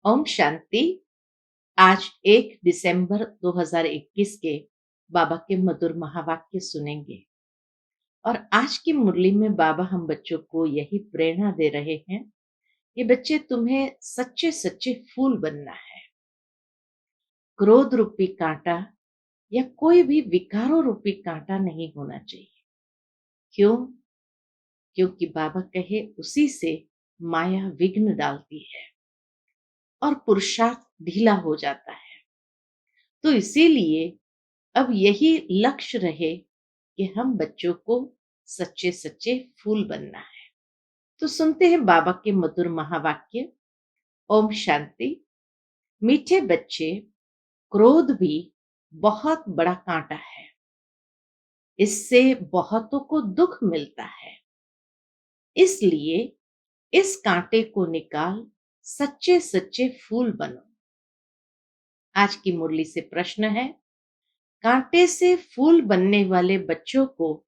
ओम शांति। आज 1 दिसंबर 2021 के बाबा के मधुर महावाक्य सुनेंगे। और आज की मुरली में बाबा हम बच्चों को यही प्रेरणा दे रहे हैं कि बच्चे, तुम्हें सच्चे सच्चे फूल बनना है। क्रोध रूपी कांटा या कोई भी विकारों रूपी कांटा नहीं होना चाहिए। क्यों? क्योंकि बाबा कहे उसी से माया विघ्न डालती है और पुरुषार्थ ढीला हो जाता है। तो इसीलिए अब यही लक्ष्य रहे कि हम बच्चों को सच्चे सच्चे फूल बनना है। तो सुनते हैं बाबा के मधुर महावाक्य। ओम शांति। मीठे बच्चे, क्रोध भी बहुत बड़ा कांटा है। इससे बहुतों को दुख मिलता है। इसलिए इस कांटे को निकाल सच्चे सच्चे फूल बनो। आज की मुरली से प्रश्न है, कांटे से फूल बनने वाले बच्चों को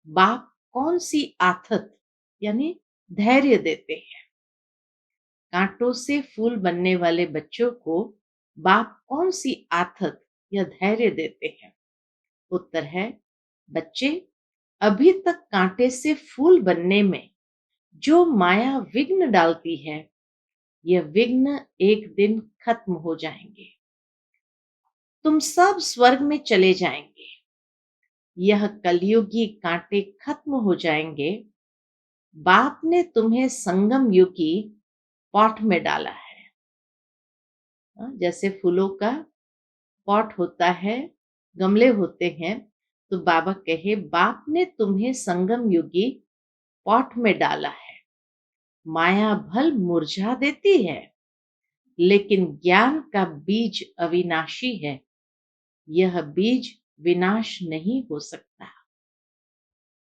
बाप कौन सी आथत यानी धैर्य देते हैं? कांटों से फूल बनने वाले बच्चों को बाप कौन सी आथत या धैर्य देते हैं? उत्तर है, बच्चे, अभी तक कांटे से फूल बनने में जो माया विघ्न डालती है, यह विघ्न एक दिन खत्म हो जाएंगे। तुम सब स्वर्ग में चले जाएंगे। यह कलयुगी कांटे खत्म हो जाएंगे। बाप ने तुम्हें संगम युगी पॉट में डाला है। जैसे फूलों का पॉट होता है, गमले होते हैं, तो बाबा कहे बाप ने तुम्हें संगम युगी पॉट में डाला है। माया भल मुरझा देती है, लेकिन ज्ञान का बीज अविनाशी है। यह बीज विनाश नहीं हो सकता।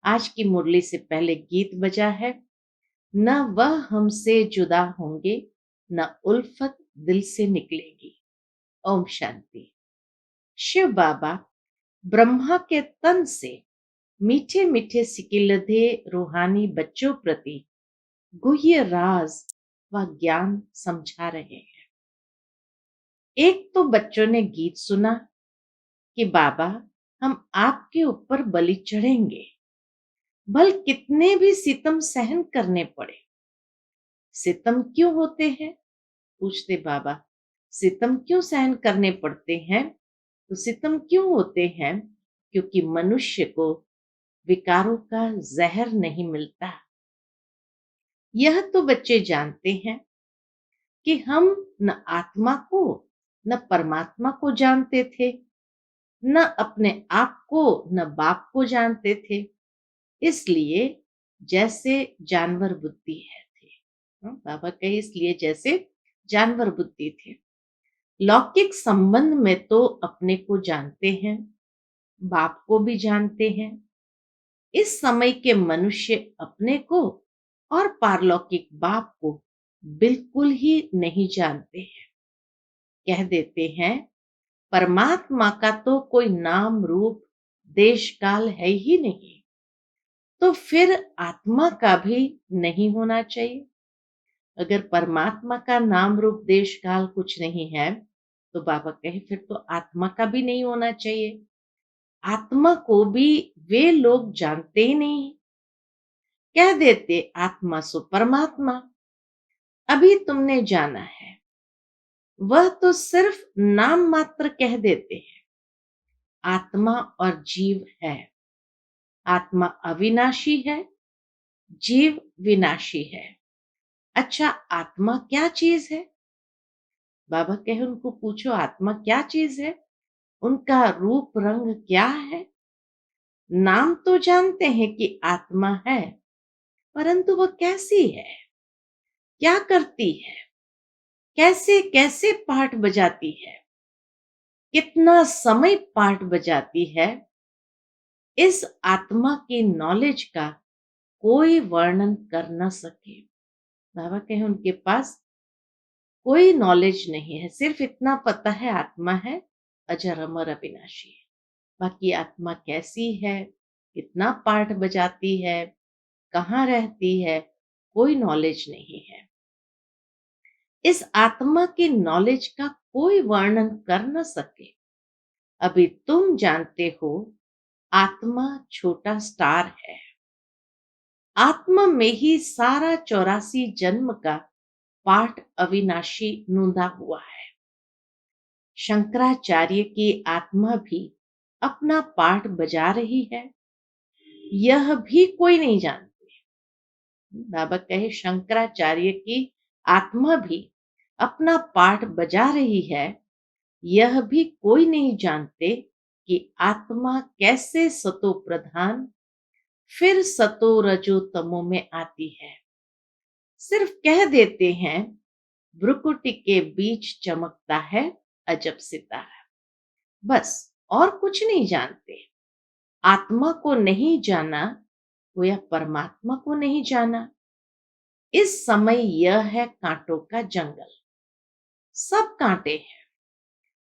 आज की मुरली से पहले गीत बजा है, न वह हमसे जुदा होंगे, न उल्फत दिल से निकलेगी। ओम शांति। शिव बाबा ब्रह्मा के तन से मीठे मीठे सिकिलधे रूहानी बच्चों प्रति गुह्य राज व ज्ञान समझा रहे हैं। एक तो बच्चों ने गीत सुना कि बाबा, हम आपके ऊपर बलि चढ़ेंगे, भल कितने भी सितम सहन करने पड़े। सितम क्यों होते हैं? पूछते बाबा, सितम क्यों सहन करने पड़ते हैं? तो सितम क्यों होते हैं? क्योंकि मनुष्य को विकारों का जहर नहीं मिलता। यह तो बच्चे जानते हैं कि हम न आत्मा को न परमात्मा को जानते थे, न अपने आप को न बाप को जानते थे। इसलिए जैसे जानवर बुद्धि है थे। बाबा कहे इसलिए जैसे जानवर बुद्धि थे। लौकिक संबंध में तो अपने को जानते हैं, बाप को भी जानते हैं। इस समय के मनुष्य अपने को और पारलौकिक बाप को बिल्कुल ही नहीं जानते हैं। कह देते हैं, परमात्मा का तो कोई नाम रूप देश काल है ही नहीं, तो फिर आत्मा का भी नहीं होना चाहिए। अगर परमात्मा का नाम रूप देश काल कुछ नहीं है, तो बाबा कहे फिर तो आत्मा का भी नहीं होना चाहिए। आत्मा को भी वे लोग जानते ही नहीं। कह देते आत्मा सो परमात्मा। अभी तुमने जाना है, वह तो सिर्फ नाम मात्र कह देते हैं। आत्मा और जीव है। आत्मा अविनाशी है, जीव विनाशी है। अच्छा, आत्मा क्या चीज है? बाबा कहे उनको पूछो आत्मा क्या चीज है, उनका रूप रंग क्या है। नाम तो जानते हैं कि आत्मा है, परंतु वह कैसी है, क्या करती है, कैसे कैसे पाठ बजाती है, कितना समय पाठ बजाती है, इस आत्मा की नॉलेज का कोई वर्णन कर न सके। बाबा कहे उनके पास कोई नॉलेज नहीं है, सिर्फ इतना पता है आत्मा है, अजर अमर अविनाशी है। बाकी आत्मा कैसी है, कितना पाठ बजाती है, कहाँ रहती है, कोई नॉलेज नहीं है। इस आत्मा की नॉलेज का कोई वर्णन कर न सके। अभी तुम जानते हो, आत्मा छोटा स्टार है। आत्मा में ही सारा 84 जन्म का पाठ अविनाशी नूंदा हुआ है। शंकराचार्य की आत्मा भी अपना पाठ बजा रही है, यह भी कोई नहीं जानते। बाबा कहे शंकराचार्य की आत्मा भी अपना पाठ बजा रही है, यह भी कोई नहीं जानते कि आत्मा कैसे सतो प्रधान फिर सतो रजो तमो में आती है। सिर्फ कह देते हैं, भ्रुकुटी के बीच चमकता है अजब सितारा। बस, और कुछ नहीं जानते। आत्मा को नहीं जाना, गोया परमात्मा को नहीं जाना। इस समय यह है कांटों का जंगल। सब कांटे हैं।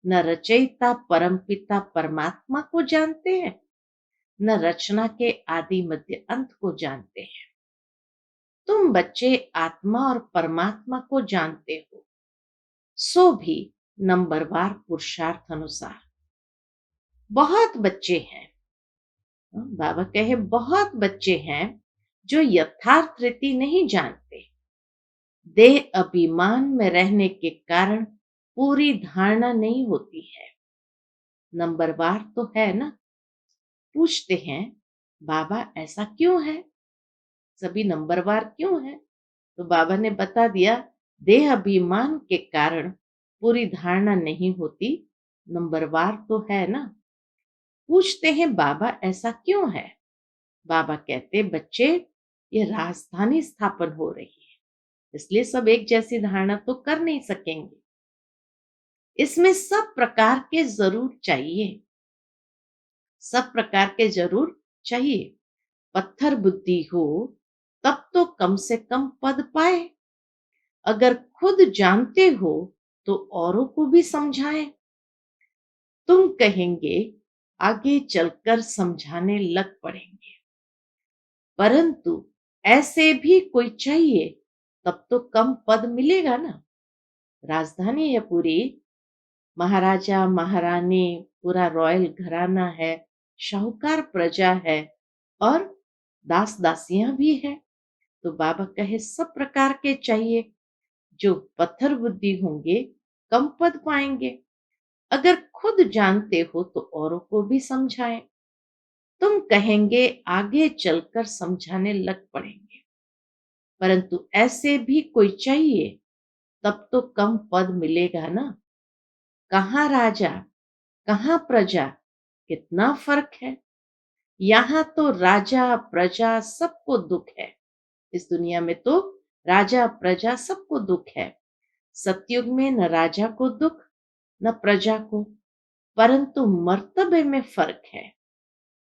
न रचयिता परमपिता परमात्मा को जानते हैं, न रचना के आदि मध्य अंत को जानते हैं। तुम बच्चे आत्मा और परमात्मा को जानते हो, सो भी नंबरवार पुरुषार्थ अनुसार। बहुत बच्चे हैं, बाबा कहे बहुत बच्चे हैं जो यथार्थ रीति नहीं जानते। देह अभिमान में रहने के कारण पूरी धारणा नहीं होती है। नंबरवार तो है ना। पूछते हैं, बाबा ऐसा क्यों है, सभी नंबरवार क्यों है? तो बाबा ने बता दिया, देह अभिमान के कारण पूरी धारणा नहीं होती, नंबरवार तो है ना। पूछते हैं, बाबा ऐसा क्यों है? बाबा कहते, बच्चे ये राजधानी स्थापन हो रही है, इसलिए सब एक जैसी धारणा तो कर नहीं सकेंगे। इसमें सब प्रकार के जरूर चाहिए, सब प्रकार के जरूर चाहिए। पत्थर बुद्धि हो तब तो कम से कम पद पाए। अगर खुद जानते हो तो औरों को भी समझाएं। तुम कहेंगे आगे चलकर समझाने लग पड़ेंगे, परंतु ऐसे भी कोई चाहिए, तब तो कम पद मिलेगा ना। राजधानी है पूरी, महाराजा महारानी, पूरा रॉयल घराना है, शाहूकार प्रजा है और दास दासियां भी है। तो बाबा कहे सब प्रकार के चाहिए। जो पत्थर बुद्धि होंगे कम पद पाएंगे। अगर खुद जानते हो तो औरों को भी समझाएं। तुम कहेंगे आगे चलकर समझाने लग पड़ेंगे, परंतु ऐसे भी कोई चाहिए, तब तो कम पद मिलेगा ना। कहाँ राजा, कहाँ प्रजा, कितना फर्क है। यहाँ तो राजा प्रजा सबको दुख है। इस दुनिया में तो राजा प्रजा सबको दुख है। सतयुग में न राजा को दुख न प्रजा को, परंतु मर्तबे में फर्क है,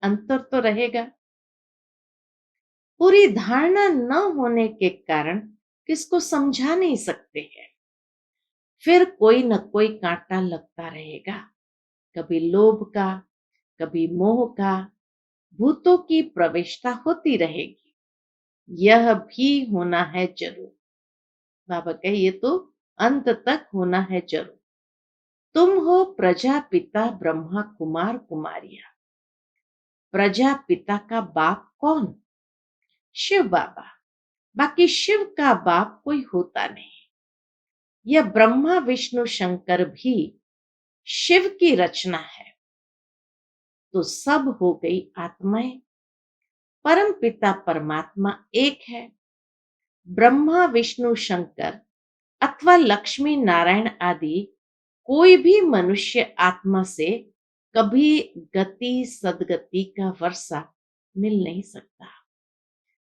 अंतर तो रहेगा। पूरी धारणा न होने के कारण किसको समझा नहीं सकते हैं। फिर कोई न कोई कांटा लगता रहेगा, कभी लोभ का, कभी मोह का। भूतों की प्रवेशता होती रहेगी, यह भी होना है जरूर। बाबा कहे ये तो अंत तक होना है जरूर। तुम हो प्रजापिता ब्रह्मा कुमार कुमारियां। प्रजापिता का बाप कौन? शिव बाबा। बाकी शिव का बाप कोई होता नहीं। यह ब्रह्मा विष्णु शंकर भी शिव की रचना है। तो सब हो गई आत्माएं। परम पिता परमात्मा एक है। ब्रह्मा विष्णु शंकर अथवा लक्ष्मी नारायण आदि कोई भी मनुष्य आत्मा से कभी गति सदगति का वर्षा मिल नहीं सकता।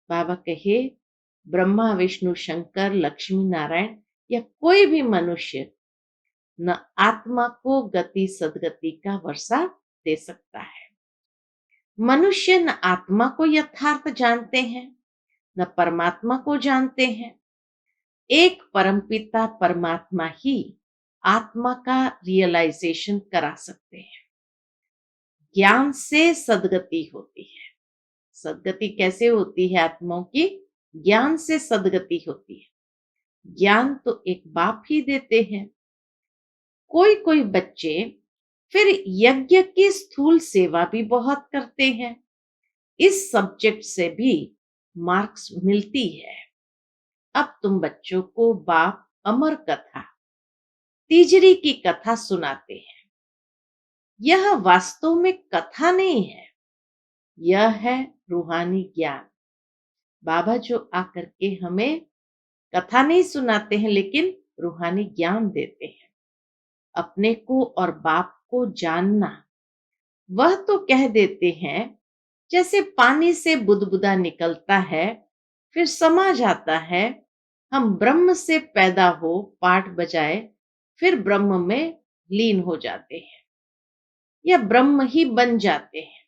बाबा कहे ब्रह्मा विष्णु शंकर लक्ष्मी नारायण या कोई भी मनुष्य न आत्मा को गति सदगति का वर्षा दे सकता है। मनुष्य न आत्मा को यथार्थ जानते हैं, न परमात्मा को जानते हैं। एक परमपिता परमात्मा ही आत्मा का रियलाइजेशन करा सकते हैं। ज्ञान से सदगति होती है। सदगति कैसे होती है आत्माओं की? ज्ञान से सदगति होती है। ज्ञान तो एक बाप ही देते हैं। कोई कोई बच्चे फिर यज्ञ की स्थूल सेवा भी बहुत करते हैं। इस सब्जेक्ट से भी मार्क्स मिलती है। अब तुम बच्चों को बाप अमर कथा, तीजरी की कथा सुनाते हैं। यह वास्तव में कथा नहीं है, यह है रूहानी ज्ञान। बाबा जो आकर के हमें कथा नहीं सुनाते हैं, लेकिन रूहानी ज्ञान देते हैं। अपने को और बाप को जानना, वह तो कह देते हैं जैसे पानी से बुदबुदा निकलता है फिर समा जाता है। हम ब्रह्म से पैदा हो पाठ बजाए फिर ब्रह्म में लीन हो जाते हैं या ब्रह्म ही बन जाते हैं,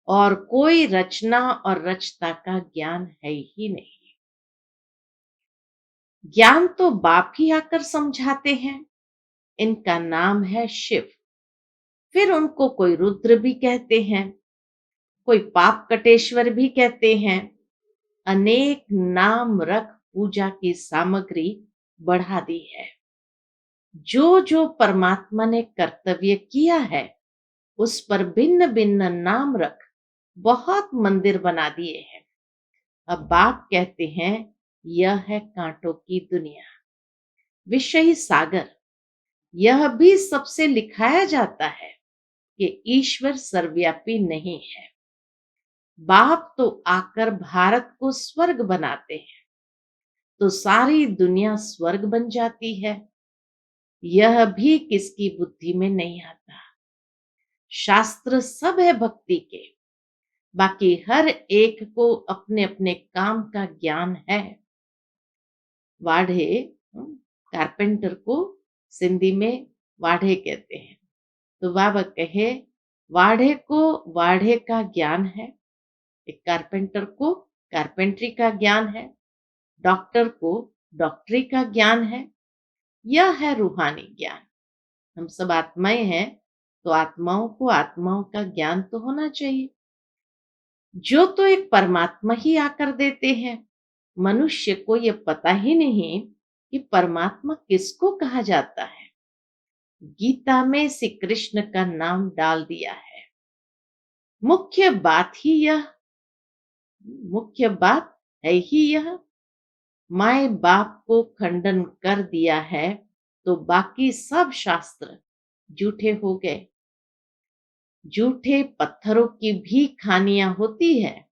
और कोई रचना और रचता का ज्ञान है ही नहीं। ज्ञान तो बाप ही आकर समझाते हैं। इनका नाम है शिव। फिर उनको कोई रुद्र भी कहते हैं, कोई पाप कटेश्वर भी कहते हैं। अनेक नाम रख पूजा की सामग्री बढ़ा दी है। जो जो परमात्मा ने कर्तव्य किया है उस पर भिन्न भिन्न नाम रख बहुत मंदिर बना दिए हैं। अब बाप कहते हैं यह है कांटों की दुनिया, विषयी सागर। यह भी सबसे लिखाया जाता है कि ईश्वर सर्वव्यापी नहीं है। बाप तो आकर भारत को स्वर्ग बनाते हैं तो सारी दुनिया स्वर्ग बन जाती है। यह भी किसकी बुद्धि में नहीं आता। शास्त्र सब है भक्ति के, बाकी हर एक को अपने अपने काम का ज्ञान है। वाढ़े, कारपेंटर को सिंधी में वाढ़े कहते हैं। तो बाबा कहे वाढ़े को वाढ़े का ज्ञान है, एक कारपेंटर को कारपेंट्री का ज्ञान है, डॉक्टर को डॉक्टरी का ज्ञान है। यह है रूहानी ज्ञान। हम सब आत्माएं हैं तो आत्माओं को आत्माओं का ज्ञान तो होना चाहिए। जो तो एक परमात्मा ही आकर देते हैं। मनुष्य को यह पता ही नहीं कि परमात्मा किसको कहा जाता है। गीता में श्री कृष्ण का नाम डाल दिया है। मुख्य बात है ही यह। माए बाप को खंडन कर दिया है तो बाकी सब शास्त्र झूठे हो गए। झूठे पत्थरों की भी खानियां होती है,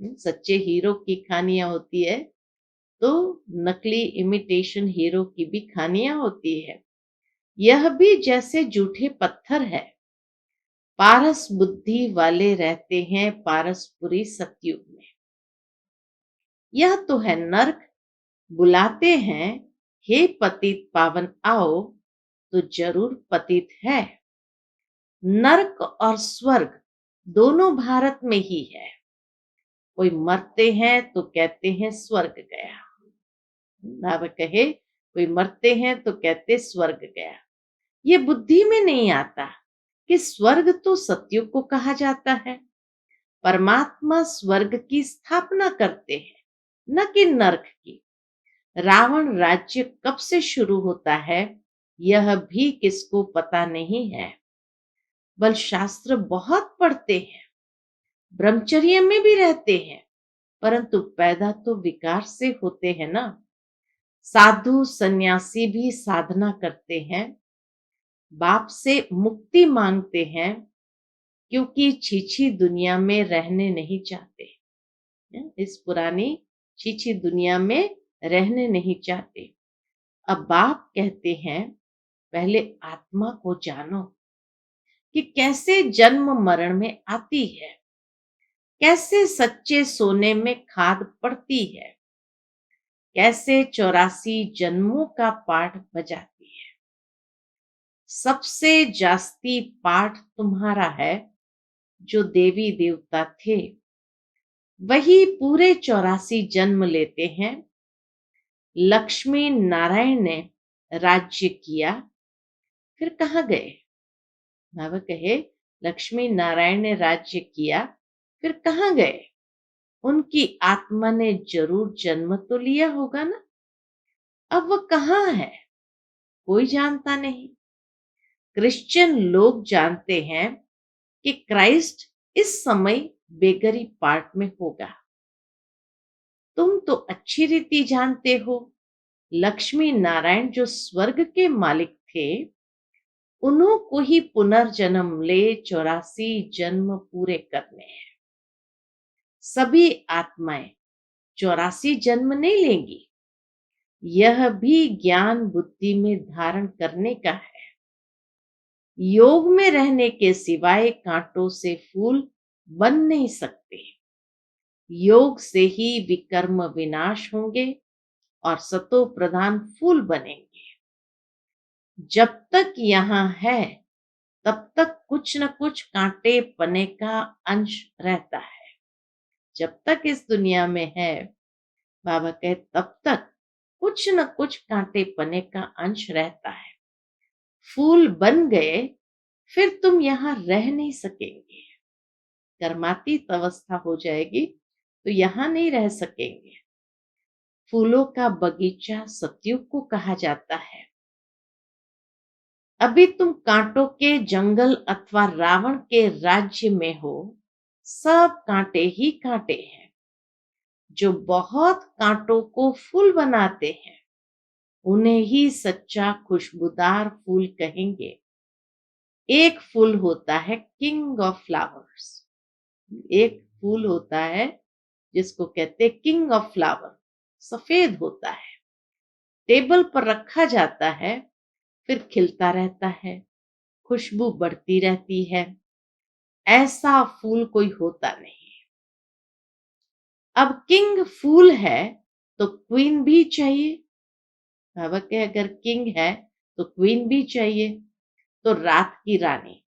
सच्चे हीरो की खानियां होती है तो नकली इमिटेशन हीरो की भी खानियां होती है। यह भी जैसे झूठे पत्थर है। पारस बुद्धि वाले रहते हैं पारसपुरी सतयुग में। यह तो है नर्क। बुलाते हैं हे पतित पावन आओ, तो जरूर पतित है। नर्क और स्वर्ग दोनों भारत में ही है। कोई मरते हैं तो कहते हैं स्वर्ग गया। बाबा कहे कोई मरते हैं तो कहते स्वर्ग गया। ये बुद्धि में नहीं आता कि स्वर्ग तो सतयुग को कहा जाता है। परमात्मा स्वर्ग की स्थापना करते हैं, न कि नरक की। रावण राज्य कब से शुरू होता है यह भी किसको पता नहीं है। बल शास्त्र बहुत पढ़ते हैं, ब्रह्मचर्य में भी रहते हैं, परंतु पैदा तो विकार से होते हैं ना। साधु सन्यासी भी साधना करते हैं, बाप से मुक्ति मांगते हैं, क्योंकि छीछी दुनिया में रहने नहीं चाहते। इस पुरानी छीछी दुनिया में रहने नहीं चाहते। अब बाप कहते हैं पहले आत्मा को जानो कि कैसे जन्म मरण में आती है, कैसे सच्चे सोने में खाद पड़ती है, कैसे 84 जन्मों का पाठ बजाती है। सबसे जास्ती पाठ तुम्हारा है। जो देवी देवता थे वही पूरे 84 जन्म लेते हैं। लक्ष्मी नारायण ने राज्य किया, फिर कहाँ गए। बाबा कहे लक्ष्मी नारायण ने राज्य किया, फिर कहाँ गए। उनकी आत्मा ने जरूर जन्म तो लिया होगा ना। अब वो कहाँ है, कोई जानता नहीं। क्रिश्चियन लोग जानते हैं कि क्राइस्ट इस समय बेगरी पार्ट में होगा। तुम तो अच्छी रीति जानते हो, लक्ष्मी नारायण जो स्वर्ग के मालिक थे, उन्हों को ही पुनर्जन्म ले 84 जन्म पूरे करने हैं। सभी आत्माएं 84 जन्म नहीं लेंगी। यह भी ज्ञान बुद्धि में धारण करने का है। योग में रहने के सिवाय कांटों से फूल बन नहीं सकते। योग से ही विकर्म विनाश होंगे और सतो प्रधान फूल बनेंगे। जब तक यहाँ है तब तक कुछ न कुछ कांटे पने का अंश रहता है। जब तक इस दुनिया में है, बाबा कहे, तब तक कुछ न कुछ कांटे पने का अंश रहता है। फूल बन गए फिर तुम यहाँ रह नहीं सकेंगे। कर्मातीत अवस्था हो जाएगी तो यहाँ नहीं रह सकेंगे। फूलों का बगीचा सतयुग को कहा जाता है। अभी तुम कांटों के जंगल अथवा रावण के राज्य में हो। सब कांटे ही कांटे हैं। जो बहुत कांटों को फूल बनाते हैं, उन्हें ही सच्चा खुशबूदार फूल कहेंगे। एक फूल होता है किंग ऑफ फ्लावर्स। एक फूल होता है जिसको कहते हैं किंग ऑफ फ्लावर। सफेद होता है, टेबल पर रखा जाता है, फिर खिलता रहता है, खुशबू बढ़ती रहती है। ऐसा फूल कोई होता नहीं। अब किंग फूल है तो क्वीन भी चाहिए। बाबा के अगर किंग है तो क्वीन भी चाहिए। तो रात की रानी,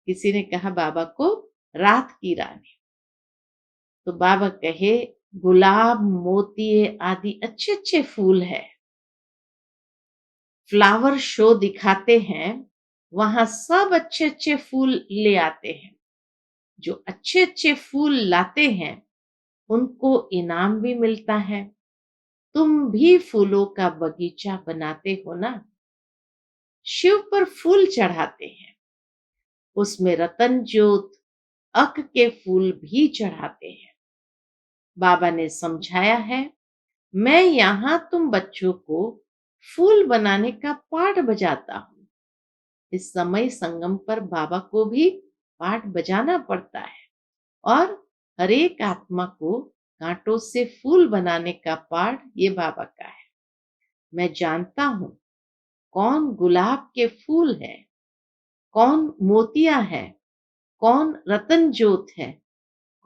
किसी ने कहा बाबा को रात की रानी, तो बाबा कहे गुलाब मोती आदि अच्छे अच्छे फूल है। फ्लावर शो दिखाते हैं, वहां सब अच्छे अच्छे फूल ले आते हैं। जो अच्छे अच्छे फूल लाते हैं उनको इनाम भी मिलता है। तुम भी फूलों का बगीचा बनाते हो ना। शिव पर फूल चढ़ाते हैं, उसमें रतन ज्योत अक के फूल भी चढ़ाते हैं। बाबा ने समझाया है, मैं यहाँ तुम बच्चों को फूल बनाने का पाठ बजाता हूँ। इस समय संगम पर बाबा को भी पाठ बजाना पड़ता है और हर एक आत्मा को कांटों से फूल बनाने का पाठ ये बाबा का है। मैं जानता हूं कौन गुलाब के फूल है, कौन मोतिया है, कौन रतन ज्योत है,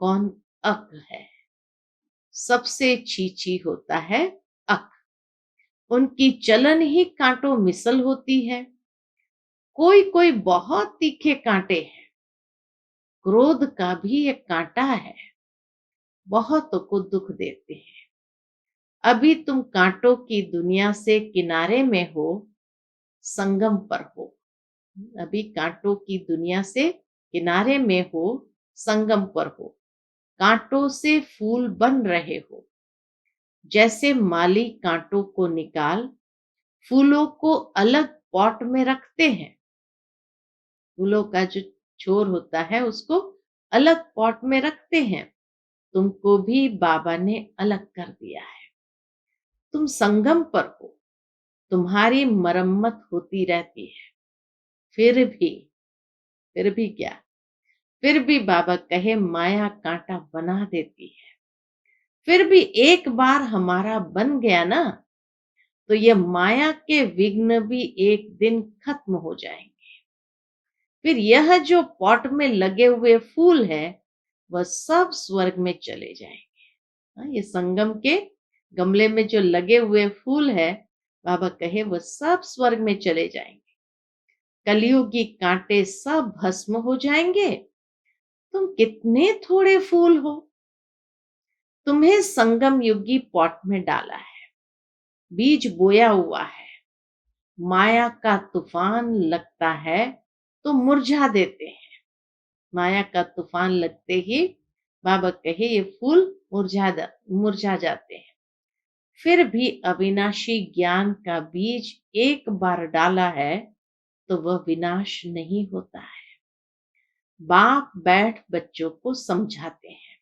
कौन अक है। सबसे चीची होता है अक। उनकी चलन ही कांटों मिसल होती है। कोई कोई बहुत तीखे कांटे हैं। क्रोध का भी एक कांटा है, बहुतों को दुख देते हैं। अभी तुम कांटों की दुनिया से किनारे में हो, संगम पर हो। अभी कांटों की दुनिया से किनारे में हो, संगम पर हो। कांटों से फूल बन रहे हो। जैसे माली कांटों को निकाल फूलों को अलग पॉट में रखते हैं। फूलों का जो छोर होता है उसको अलग पॉट में रखते हैं। तुमको भी बाबा ने अलग कर दिया है। तुम संगम पर हो, तुम्हारी मरम्मत होती रहती है। फिर भी क्या, फिर भी बाबा कहे माया कांटा बना देती है। फिर भी एक बार हमारा बन गया ना, तो ये माया के विघ्न भी एक दिन खत्म हो जाएंगे। फिर यह जो पॉट में लगे हुए फूल है वह सब स्वर्ग में चले जाएंगे। ये संगम के गमले में जो लगे हुए फूल है, बाबा कहे वह सब स्वर्ग में चले जाएंगे। कलयुगी कांटे सब भस्म हो जाएंगे। तुम कितने थोड़े फूल हो। तुम्हें संगम युगी पॉट में डाला है, बीज बोया हुआ है। माया का तूफान लगता है तो मुरझा देते हैं। माया का तूफान लगते ही बाबा कहे ये फूल मुरझा जाते हैं। फिर भी अविनाशी ज्ञान का बीज एक बार डाला है तो वह विनाश नहीं होता है। बाप बैठ बच्चों को समझाते हैं,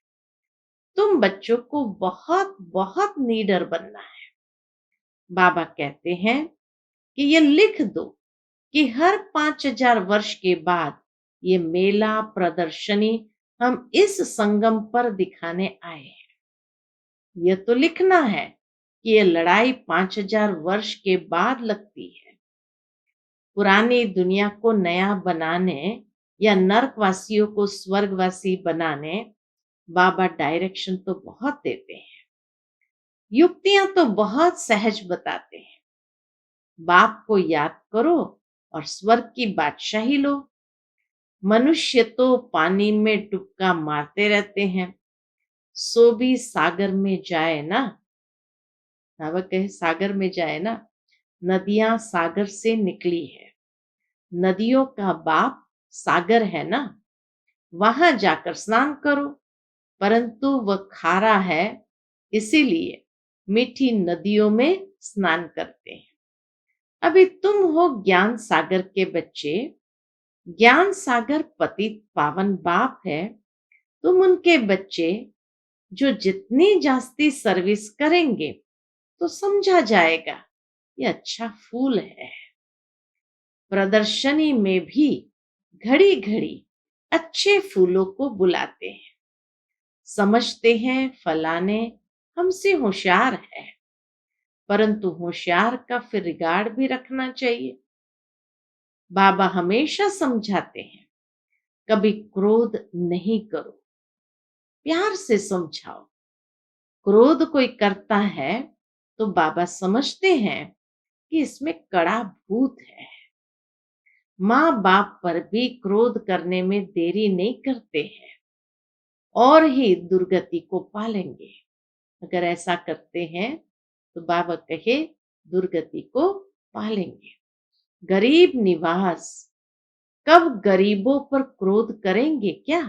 तुम बच्चों को बहुत बहुत नीडर बनना है। बाबा कहते हैं कि ये लिख दो कि हर 5000 वर्ष के बाद ये मेला प्रदर्शनी हम इस संगम पर दिखाने आए हैं। यह तो लिखना है कि ये लड़ाई 5000 वर्ष के बाद लगती है। पुरानी दुनिया को नया बनाने या नरकवासियों को स्वर्गवासी बनाने बाबा डायरेक्शन तो बहुत देते हैं, युक्तियां तो बहुत सहज बताते हैं। बाप को याद करो और स्वर्ग की बादशाही लो। मनुष्य तो पानी में डुबका मारते रहते हैं, सो भी सागर में जाए ना। बाबा कहे सागर में जाए ना। नदियां सागर से निकली है, नदियों का बाप सागर है ना। वहां जाकर स्नान करो, परंतु वह खारा है, इसीलिए मीठी नदियों में स्नान करते हैं। अभी तुम हो ज्ञान सागर के बच्चे, ज्ञान सागर पतित पावन बाप है। तुम उनके बच्चे जो जितनी जास्ती सर्विस करेंगे तो समझा जाएगा ये अच्छा फूल है। प्रदर्शनी में भी घड़ी घड़ी अच्छे फूलों को बुलाते हैं, समझते हैं फलाने हमसे होशियार है, परंतु होशियार का फिर रिगार्ड भी रखना चाहिए। बाबा हमेशा समझाते हैं, कभी क्रोध नहीं करो, प्यार से समझाओ। क्रोध कोई करता है तो बाबा समझते हैं कि इसमें कड़ा भूत है। माँ बाप पर भी क्रोध करने में देरी नहीं करते हैं और ही दुर्गति को पालेंगे। अगर ऐसा करते हैं तो बाबा कहे दुर्गति को पालेंगे। गरीब निवास, कब गरीबों पर क्रोध करेंगे क्या?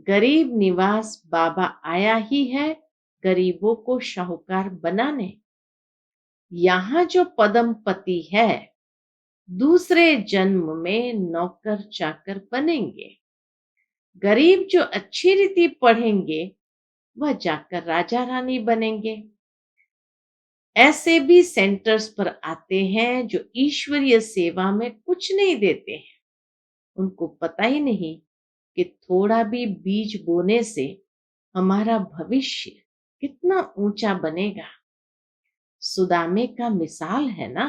गरीब निवास बाबा आया ही है गरीबों को शाहूकार बनाने। यहाँ जो पदमपति है दूसरे जन्म में नौकर चाकर बनेंगे। गरीब जो अच्छी रीति पढ़ेंगे वह जाकर राजा रानी बनेंगे। ऐसे भी सेंटर्स पर आते हैं जो ईश्वरीय सेवा में कुछ नहीं देते हैं। उनको पता ही नहीं कि थोड़ा भी बीज बोने से हमारा भविष्य कितना ऊंचा बनेगा। सुदामे का मिसाल है ना।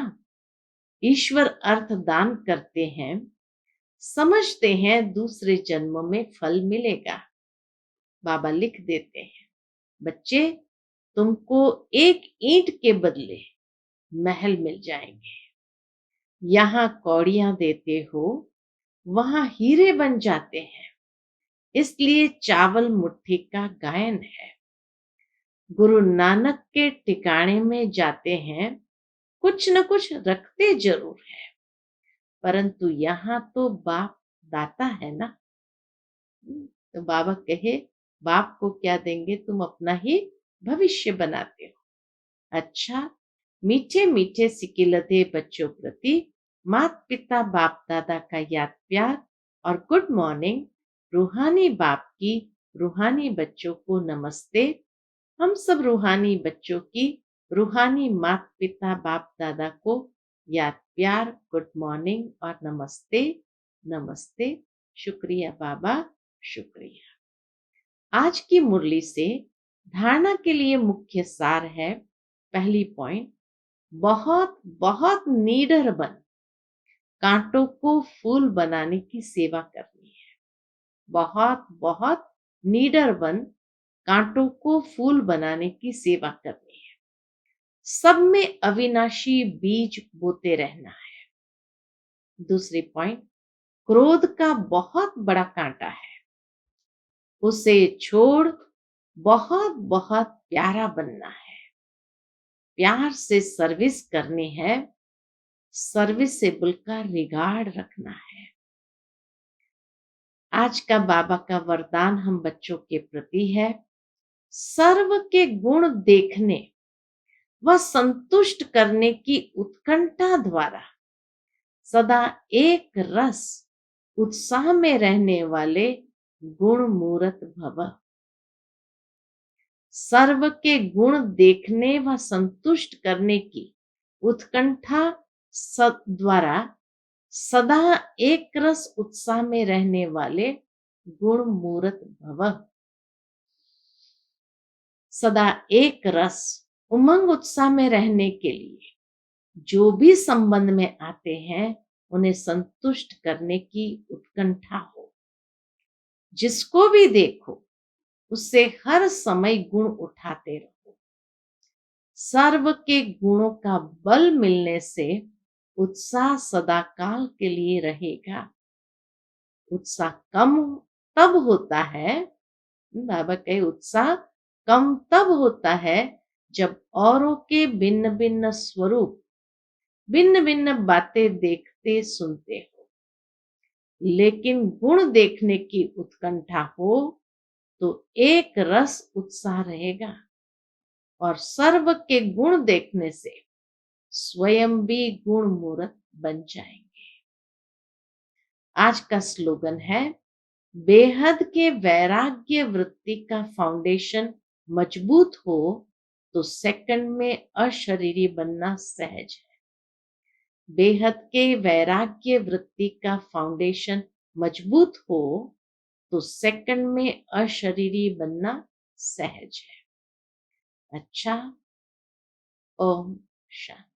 ईश्वर अर्थ दान करते हैं, समझते हैं दूसरे जन्म में फल मिलेगा। बाबा लिख देते हैं, बच्चे तुमको एक ईंट के बदले महल मिल जाएंगे। यहाँ कौड़ियां देते हो वहां हीरे बन जाते हैं। इसलिए चावल मुट्ठी का गायन है। गुरु नानक के ठिकाने में जाते हैं, कुछ न कुछ रखते जरूर है, परंतु यहाँ तो बाप दाता है ना। तो बाबा कहे बाप को क्या देंगे, तुम अपना ही भविष्य बनाते हो। अच्छा, मीठे मीठे सिकिलधे बच्चों प्रति माता पिता बाप दादा का याद प्यार और गुड मॉर्निंग। रूहानी बाप की रूहानी बच्चों को नमस्ते। हम सब रूहानी बच्चों की रूहानी माता पिता बाप दादा को याद प्यार, गुड मॉर्निंग और नमस्ते। नमस्ते। शुक्रिया बाबा, शुक्रिया। आज की मुरली से धारणा के लिए मुख्य सार है। पहली पॉइंट, बहुत बहुत नीडर बन कांटों को फूल बनाने की सेवा करनी है। बहुत बहुत नीडर बन कांटों को फूल बनाने की सेवा करनी है। सब में अविनाशी बीज बोते रहना है। दूसरी पॉइंट, क्रोध का बहुत बड़ा कांटा है, उसे छोड़ बहुत बहुत प्यारा बनना है। प्यार से सर्विस करनी है, सर्विसेबल का रिगार्ड रखना है। आज का बाबा का वरदान हम बच्चों के प्रति है, सर्व के गुण देखने व संतुष्ट करने की उत्कंठा द्वारा सदा एक रस उत्साह में रहने वाले गुण मूरत भव। सर्व के गुण देखने व संतुष्ट करने की उत्कंठा द्वारा सदा एक रस उत्साह में रहने वाले गुण मूरत भव। सदा एक रस उमंग उत्साह में रहने के लिए जो भी संबंध में आते हैं उन्हें संतुष्ट करने की उत्कंठा हो। जिसको भी देखो उससे हर समय गुण उठाते रहो। सर्व के गुणों का बल मिलने से उत्साह सदा काल के लिए रहेगा। उत्साह कम तब होता है, बाबा कहे उत्साह कम तब होता है जब औरों के भिन्न भिन्न स्वरूप, भिन्न भिन्न बातें देखते सुनते हो। लेकिन गुण देखने की उत्कंठा हो तो एक रस उत्साह रहेगा और सर्व के गुण देखने से स्वयं भी गुण मूरत बन जाएंगे। आज का स्लोगन है, बेहद के वैराग्य वृत्ति का फाउंडेशन मजबूत हो तो सेकंड में अशरीरी बनना सहज है। बेहद के वैराग्य वृत्ति का फाउंडेशन मजबूत हो तो सेकंड में अशरीरी बनना सहज है। अच्छा, ओम शांति।